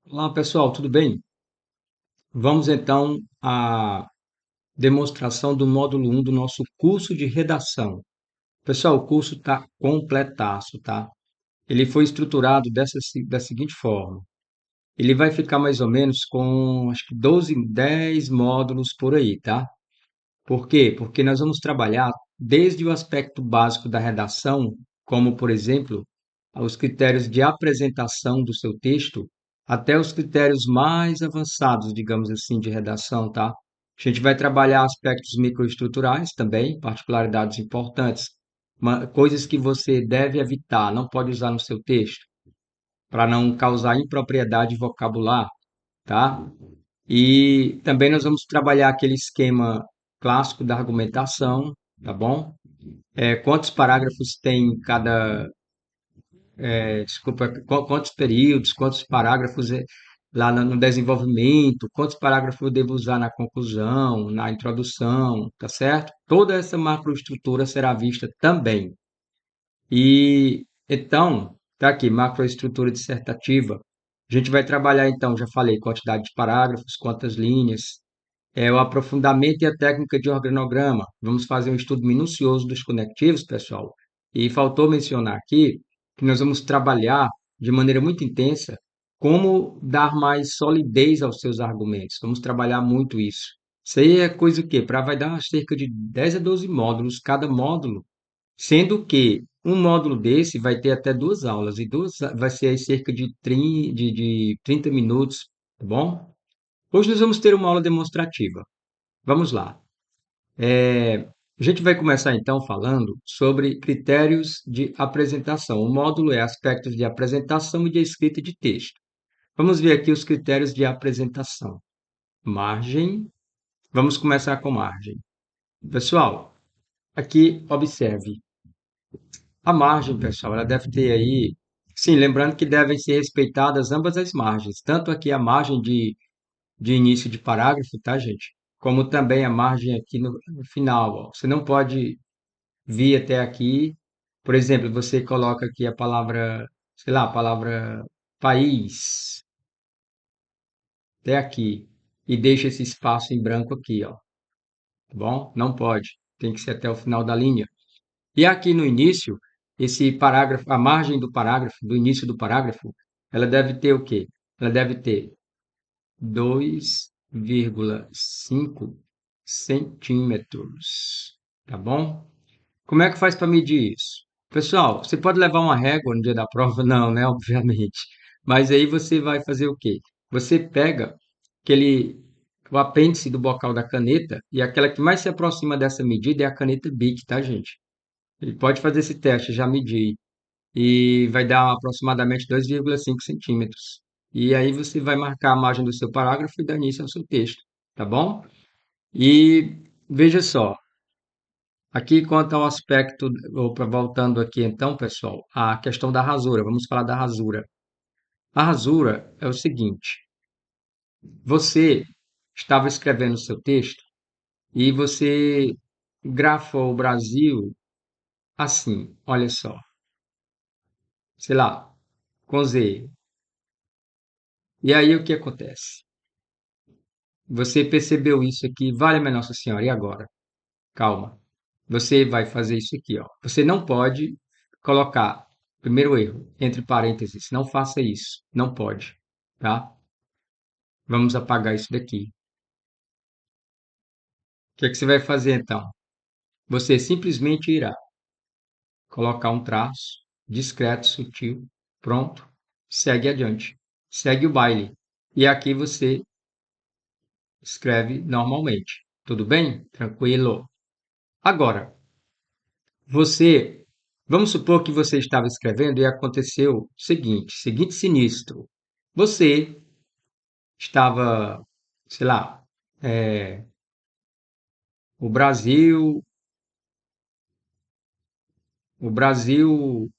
Olá, pessoal, tudo bem? Vamos então à demonstração do módulo 1 do nosso curso de redação. Pessoal, o curso está completaço, tá? Ele foi estruturado da seguinte forma. Ele vai ficar mais ou menos com, acho que 12, 10 módulos por aí, tá? Por quê? Porque nós vamos trabalhar desde o aspecto básico da redação, como, por exemplo, os critérios de apresentação do seu texto, até os critérios mais avançados, digamos assim, de redação, tá? A gente vai trabalhar aspectos microestruturais também, particularidades importantes, coisas que você deve evitar, não pode usar no seu texto, para não causar impropriedade vocabular, tá? E também nós vamos trabalhar aquele esquema clássico da argumentação, tá bom? Quantos parágrafos tem cada, desculpa, quantos períodos, quantos parágrafos lá no desenvolvimento, quantos parágrafos eu devo usar na conclusão, na introdução, tá certo? Toda essa macroestrutura será vista também. E então, tá aqui, macroestrutura dissertativa. A gente vai trabalhar então, já falei, quantidade de parágrafos, quantas linhas, o aprofundamento e a técnica de organograma. Vamos fazer um estudo minucioso dos conectivos, pessoal. E faltou mencionar aqui que nós vamos trabalhar de maneira muito intensa como dar mais solidez aos seus argumentos. Vamos trabalhar muito isso. Isso aí é coisa o quê? Vai dar cerca de 10 a 12 módulos, cada módulo, sendo que um módulo desse vai ter até duas aulas, e duas vai ser aí cerca de 30 minutos, tá bom? Hoje nós vamos ter uma aula demonstrativa. Vamos lá. A gente vai começar então falando sobre critérios de apresentação. O módulo é aspectos de apresentação e de escrita de texto. Vamos ver aqui os critérios de apresentação. Margem. Vamos começar com margem. Pessoal, aqui observe. A margem, pessoal, ela deve ter aí. Sim, lembrando que devem ser respeitadas ambas as margens, tanto aqui a margem de início de parágrafo, tá, gente? Como também a margem aqui no final, ó. Você não pode vir até aqui, por exemplo, você coloca aqui a palavra, sei lá, a palavra país, até aqui, e deixa esse espaço em branco aqui, ó. Tá bom? Não pode. Tem que ser até o final da linha. E aqui no início, esse parágrafo, a margem do parágrafo, do início do parágrafo, ela deve ter o quê? Ela deve ter 2,5 centímetros, tá bom? Como é que faz para medir isso? Pessoal, você pode levar uma régua no dia da prova? Não, né? Obviamente. Mas aí você vai fazer o quê? Você pega aquele, o apêndice do bocal da caneta e aquela que mais se aproxima dessa medida é a caneta Bic, tá, gente? Ele pode fazer esse teste, já medir, e vai dar aproximadamente 2,5 centímetros. E aí você vai marcar a margem do seu parágrafo e dar início ao seu texto, tá bom? E veja só, aqui quanto ao aspecto, voltando aqui então, pessoal, a questão da rasura, vamos falar da rasura. A rasura é o seguinte, você estava escrevendo o seu texto e você grafou o Brasil assim, olha só, sei lá, com Z. E aí o que acontece? Você percebeu isso aqui, vale, minha Nossa Senhora, e agora? Calma. Você vai fazer isso aqui, ó. Você não pode colocar, primeiro erro, entre parênteses, não faça isso, não pode, tá? Vamos apagar isso daqui. O que é que você vai fazer então? Você simplesmente irá colocar um traço discreto, sutil, pronto, segue adiante, segue o baile. E aqui você escreve normalmente. Tudo bem? Tranquilo. Agora, você, vamos supor que você estava escrevendo e aconteceu o seguinte sinistro. Você estava, sei lá, é, o Brasil, o Brasil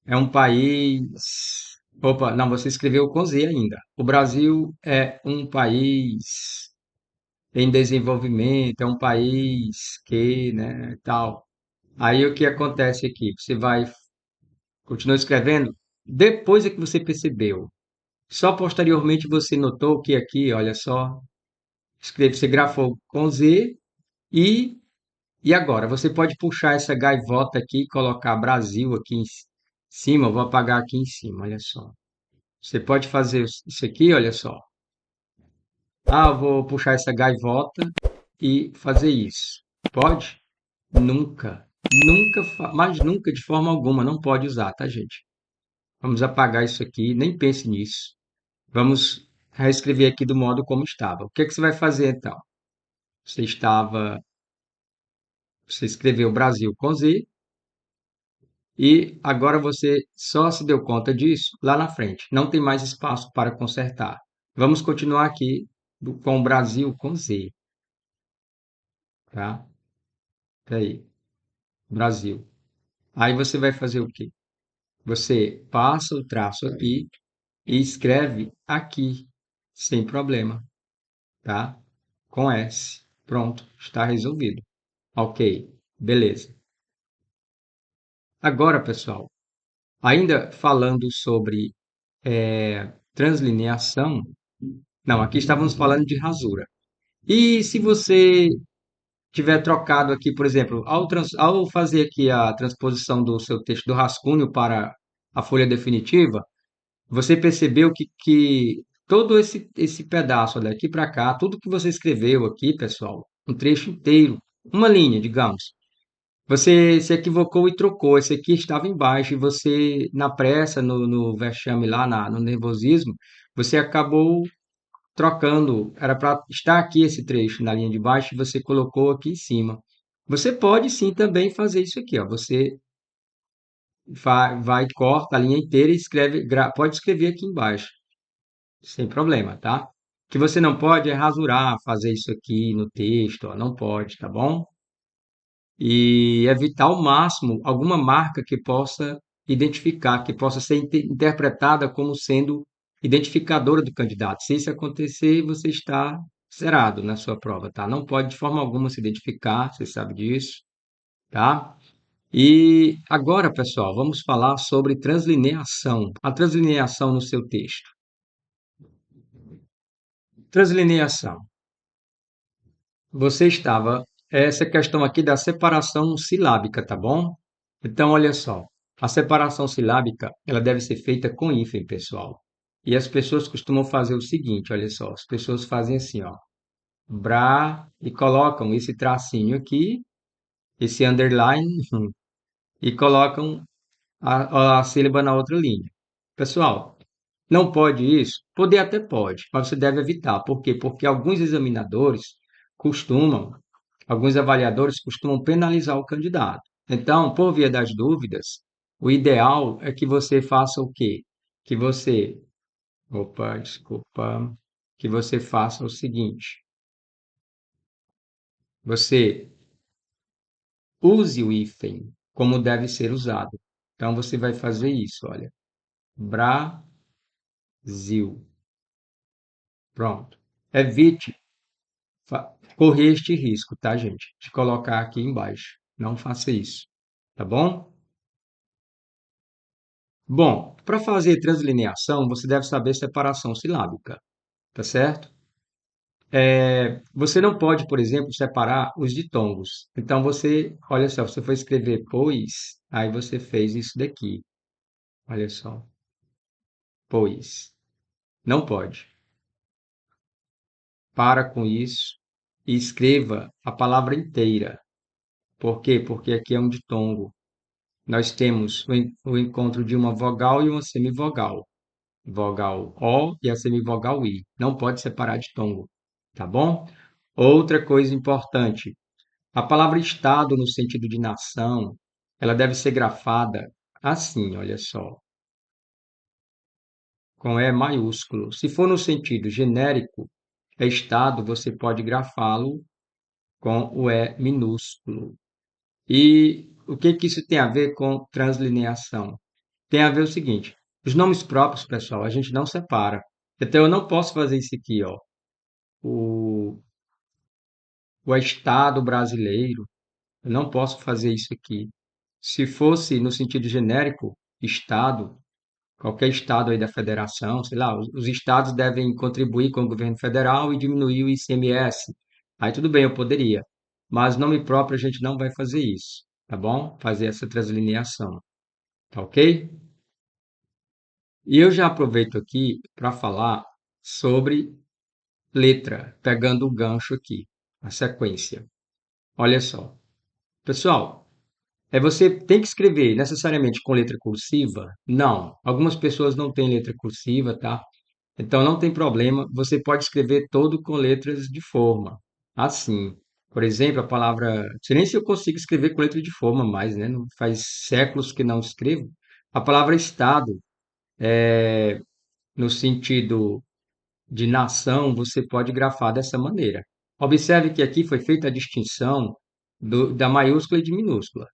é um país. Opa, não, você escreveu com Z ainda. O Brasil é um país em desenvolvimento, é um país que, né, tal. Aí o que acontece aqui? Você vai, continua escrevendo, depois é que você percebeu. Só posteriormente você notou que aqui, olha só, você grafou com Z e, e agora? Você pode puxar essa gaivota aqui e colocar Brasil aqui em cima. Eu vou apagar aqui em cima, olha só. Você pode fazer isso aqui, olha só. Ah, eu vou puxar essa gaivota e fazer isso. Pode? Nunca. Nunca, mas nunca, de forma alguma, não pode usar, tá, gente? Vamos apagar isso aqui, nem pense nisso. Vamos reescrever aqui do modo como estava. O que é que você vai fazer então? Você estava, você escreveu Brasil com Z e agora você só se deu conta disso lá na frente. Não tem mais espaço para consertar. Vamos continuar aqui com o Brasil com Z, tá? Aí, Brasil. Aí você vai fazer o quê? Você passa o traço aqui e escreve aqui, sem problema, tá? Com S. Pronto, está resolvido. Ok, beleza. Agora, pessoal, ainda falando sobre translineação, não, aqui estávamos falando de rasura. E se você tiver trocado aqui, por exemplo, ao fazer aqui a transposição do seu texto do rascunho para a folha definitiva, você percebeu que todo esse pedaço daqui para cá, tudo que você escreveu aqui, pessoal, um trecho inteiro, uma linha, digamos, você se equivocou e trocou. Esse aqui estava embaixo e você, na pressa, no vexame lá, no nervosismo, você acabou trocando. Era para estar aqui esse trecho na linha de baixo e você colocou aqui em cima. Você pode sim também fazer isso aqui, ó. Você vai, corta a linha inteira e escreve, pode escrever aqui embaixo, sem problema, tá? O que você não pode é rasurar, fazer isso aqui no texto, ó. Não pode, tá bom? E evitar ao máximo alguma marca que possa identificar, que possa ser interpretada como sendo identificadora do candidato. Se isso acontecer, você está zerado na sua prova, tá? Não pode de forma alguma se identificar, você sabe disso, tá? E agora, pessoal, vamos falar sobre translineação. A translineação no seu texto. Translineação. Você estava essa questão aqui da separação silábica, tá bom? Então, olha só, a separação silábica, ela deve ser feita com hífen, pessoal. E as pessoas costumam fazer o seguinte, olha só, as pessoas fazem assim, ó, bra e colocam esse tracinho aqui, esse underline e colocam a sílaba na outra linha. Pessoal, não pode isso? Poder até pode, mas você deve evitar. Por quê? Porque costumam, alguns avaliadores costumam penalizar o candidato. Então, por via das dúvidas, o ideal é que você faça o quê? Que você, opa, desculpa, que você faça o seguinte: você use o hífen como deve ser usado. Então, você vai fazer isso, olha, Brasil. Pronto. Evite correr este risco, tá, gente? De colocar aqui embaixo. Não faça isso, tá bom? Bom, para fazer translineação, você deve saber separação silábica, tá certo? Você não pode, por exemplo, separar os ditongos. Então, olha só, você foi escrever pois, aí você fez isso daqui. Olha só, pois. Não pode. Para com isso e escreva a palavra inteira. Por quê? Porque aqui é um ditongo. Nós temos o encontro de uma vogal e uma semivogal. Vogal O e a semivogal I. Não pode separar de tongo, tá bom? Outra coisa importante, a palavra estado no sentido de nação, ela deve ser grafada assim, olha só, com E maiúsculo. Se for no sentido genérico, é estado, você pode grafá-lo com o E minúsculo. E o que que isso tem a ver com translineação? Tem a ver o seguinte, os nomes próprios, pessoal, a gente não separa. Então, eu não posso fazer isso aqui, ó. O, o Estado brasileiro, eu não posso fazer isso aqui. Se fosse no sentido genérico, Estado, qualquer estado aí da federação, sei lá, os estados devem contribuir com o governo federal e diminuir o ICMS. Aí tudo bem, eu poderia, mas nome próprio a gente não vai fazer isso, tá bom? Fazer essa translineação, tá ok? E eu já aproveito aqui para falar sobre letra, pegando o gancho aqui, a sequência. Olha só, pessoal, você tem que escrever necessariamente com letra cursiva? Não. Algumas pessoas não têm letra cursiva, tá? Então não tem problema, você pode escrever todo com letras de forma. Assim, por exemplo, a palavra, não sei nem se eu consigo escrever com letra de forma mais, né? Não faz séculos que não escrevo. A palavra estado, no sentido de nação, você pode grafar dessa maneira. Observe que aqui foi feita a distinção da maiúscula e de minúscula.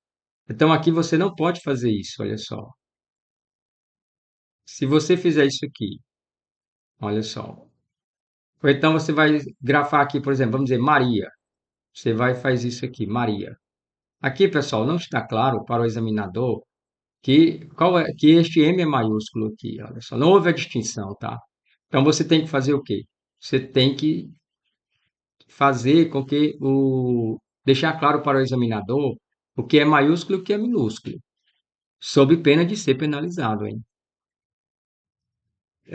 Então aqui você não pode fazer isso, olha só. Se você fizer isso aqui, olha só. Ou então você vai grafar aqui, por exemplo, vamos dizer Maria. Você vai e faz isso aqui, Maria. Aqui, pessoal, não está claro para o examinador que este M é maiúsculo aqui, olha só. Não houve a distinção, tá? Então você tem que fazer o quê? Você tem que fazer com que deixar claro para o examinador o que é maiúsculo e o que é minúsculo, sob pena de ser penalizado, hein?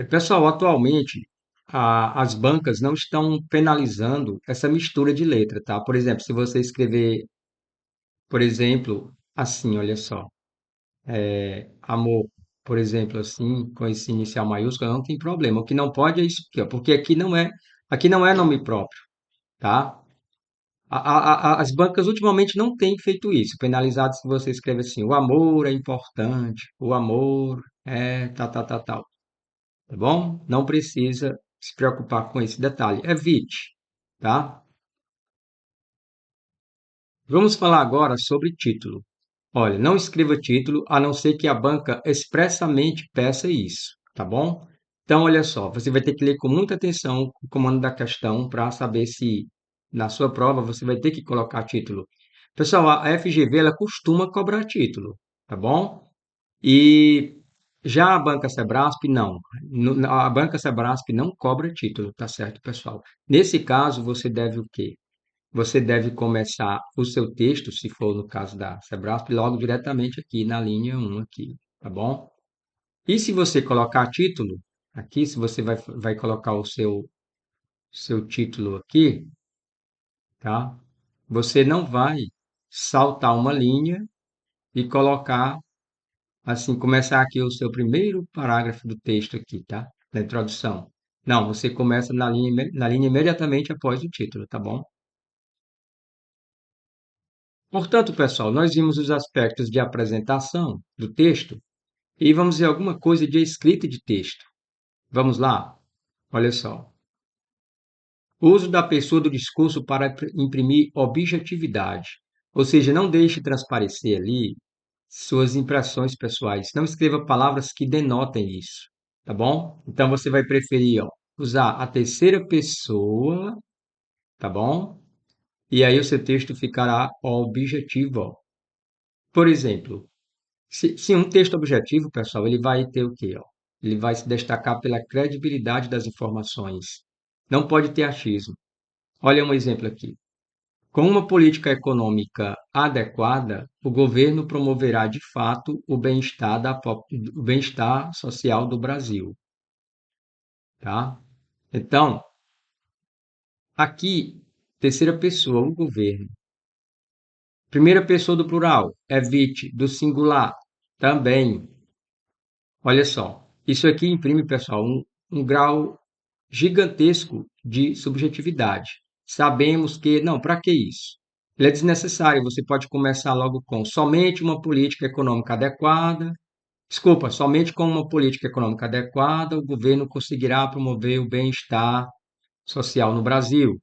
Pessoal, atualmente as bancas não estão penalizando essa mistura de letra, tá? Por exemplo, se você escrever, por exemplo, assim, olha só, amor, por exemplo, assim, com esse inicial maiúsculo, não tem problema. O que não pode é isso aqui, ó, porque aqui não é nome próprio, tá? As bancas ultimamente não têm feito isso, penalizado se você escreve assim, o amor é importante, o amor é tal, tal, tal, tal. Tá bom? Não precisa se preocupar com esse detalhe. Evite, tá? Vamos falar agora sobre título. Olha, não escreva título a não ser que a banca expressamente peça isso, tá bom? Então, olha só, você vai ter que ler com muita atenção o comando da questão para saber se na sua prova você vai ter que colocar título. Pessoal, a FGV ela costuma cobrar título, tá bom? E já a banca Sebrasp, não. A banca Sebrasp não cobra título, tá certo, pessoal? Nesse caso, você deve o quê? Você deve começar o seu texto, se for no caso da Sebrasp, logo diretamente aqui na linha 1 aqui, tá bom? E se você colocar título, aqui, se você vai colocar o seu título aqui, tá? Você não vai saltar uma linha e colocar assim, começar aqui o seu primeiro parágrafo do texto aqui, tá? Da introdução. Não, você começa na linha imediatamente após o título, tá bom? Portanto, pessoal, nós vimos os aspectos de apresentação do texto e vamos ver alguma coisa de escrita de texto. Vamos lá? Olha só. O uso da pessoa do discurso para imprimir objetividade. Ou seja, não deixe transparecer ali suas impressões pessoais. Não escreva palavras que denotem isso, tá bom? Então você vai preferir, ó, usar a terceira pessoa, tá bom? E aí o seu texto ficará objetivo, ó. Por exemplo, se um texto objetivo, pessoal, ele vai ter o quê, ó? Ele vai se destacar pela credibilidade das informações. Não pode ter achismo. Olha um exemplo aqui. Com uma política econômica adequada, o governo promoverá de fato o bem-estar social do Brasil, tá? Então, aqui, terceira pessoa, o governo. Primeira pessoa do plural, evite, do singular, também. Olha só, isso aqui imprime, pessoal, um grau gigantesco de subjetividade. Sabemos que, não, para que isso? Ele é desnecessário. Você pode começar logo com somente uma política econômica adequada. Desculpa, somente com uma política econômica adequada, o governo conseguirá promover o bem-estar social no Brasil.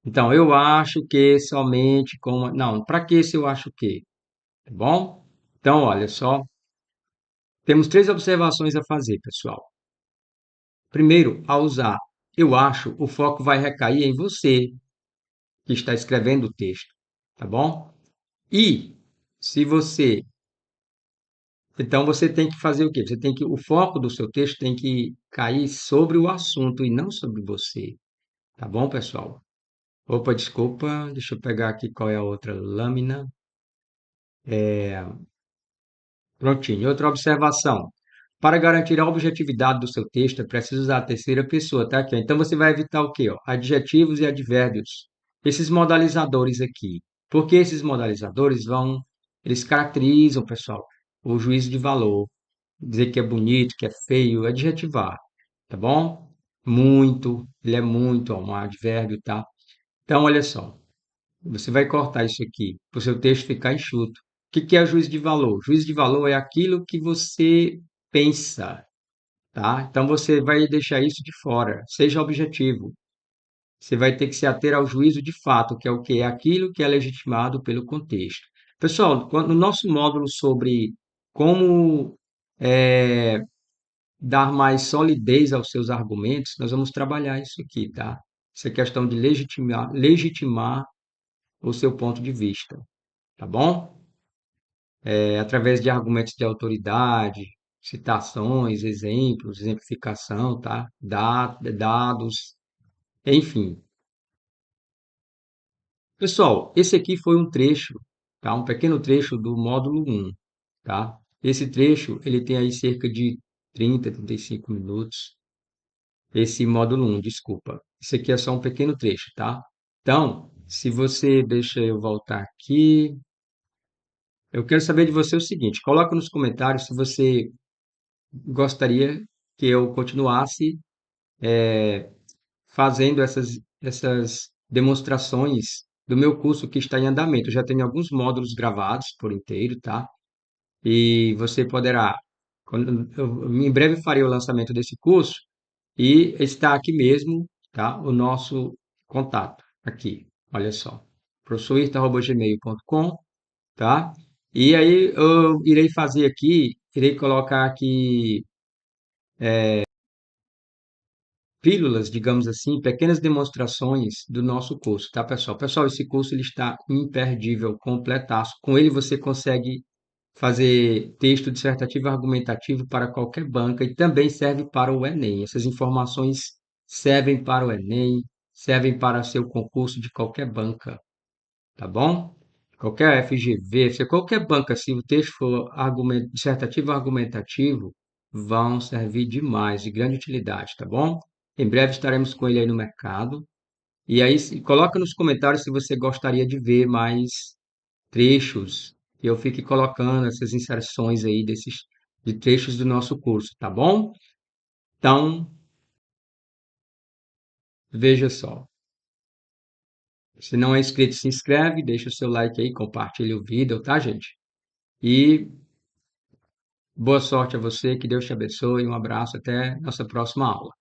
Então, eu acho que somente com uma... Não, para que se eu acho que? Tá bom? Então, olha só, temos três observações a fazer, pessoal. Primeiro, ao usar eu acho, o foco vai recair em você que está escrevendo o texto, tá bom? E se você Então você tem que fazer o quê? O foco do seu texto tem que cair sobre o assunto e não sobre você, tá bom, pessoal? Opa, desculpa, deixa eu pegar aqui qual é a outra lâmina. Prontinho. Outra observação. Para garantir a objetividade do seu texto, é preciso usar a terceira pessoa, tá? Aqui, ó. Então você vai evitar o quê, ó? Adjetivos e advérbios. Esses modalizadores aqui. Porque esses modalizadores eles caracterizam, pessoal, o juízo de valor. Dizer que é bonito, que é feio, adjetivar, tá bom? Muito, ele é muito, ó, um advérbio, tá? Então, olha só. Você vai cortar isso aqui para o seu texto ficar enxuto. O que é juízo de valor? Juízo de valor é aquilo que você pensa, tá? Então você vai deixar isso de fora. Seja objetivo. Você vai ter que se ater ao juízo de fato, que é o que? É aquilo que é legitimado pelo contexto. Pessoal, no nosso módulo sobre como dar mais solidez aos seus argumentos, nós vamos trabalhar isso aqui, tá? Essa questão de legitimar o seu ponto de vista, tá bom? Através de argumentos de autoridade, citações, exemplos, exemplificação, tá? Dados, enfim. Pessoal, esse aqui foi um trecho, tá? Um pequeno trecho do módulo 1, tá? Esse trecho, ele tem aí cerca de 35 minutos. Esse módulo 1, desculpa. Isso aqui é só um pequeno trecho, tá? Então, se você deixa eu voltar aqui, eu quero saber de você o seguinte, coloca nos comentários se você gostaria que eu continuasse fazendo essas demonstrações do meu curso que está em andamento. Eu já tenho alguns módulos gravados por inteiro, tá? E você poderá, em breve farei o lançamento desse curso e está aqui mesmo, tá? O nosso contato aqui. Olha só, professorita@gmail.com, tá? E aí eu irei fazer aqui, irei colocar aqui pílulas, digamos assim, pequenas demonstrações do nosso curso, tá, pessoal? Pessoal, esse curso ele está imperdível, completaço. Com ele você consegue fazer texto dissertativo e argumentativo para qualquer banca e também serve para o Enem. Essas informações servem para o Enem, servem para seu concurso de qualquer banca, tá bom? Qualquer FGV, se qualquer banca, se o texto for dissertativo ou argumentativo, vão servir demais, de grande utilidade, tá bom? Em breve estaremos com ele aí no mercado. E aí, coloca nos comentários se você gostaria de ver mais trechos que eu fique colocando essas inserções aí de trechos do nosso curso, tá bom? Então, veja só. Se não é inscrito, se inscreve, deixa o seu like aí, compartilha o vídeo, tá, gente? E boa sorte a você, que Deus te abençoe. Um abraço, até nossa próxima aula.